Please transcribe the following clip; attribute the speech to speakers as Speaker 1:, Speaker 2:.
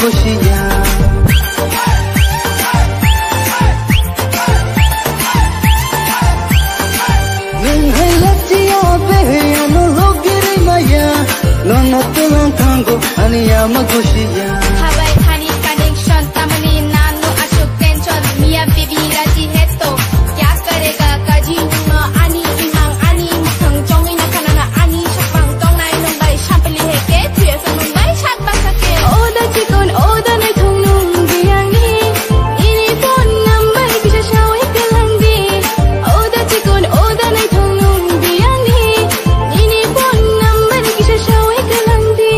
Speaker 1: खुशियाँ Ania magusia
Speaker 2: Habai thani connection tamani nano ashok tension mia baby raji hai to kya karega kaji ma ani imang ani mukhang chongi na kanana ani shapang tong nai nong bai shampli hai ke thue sa nong bai chat ba sake oda chikon oda nai thong nong biang ni ini phone number kisha shaw hai kelang di oda chikon oda nai thong nong biang ni ini phone number kisha shaw hai kelang di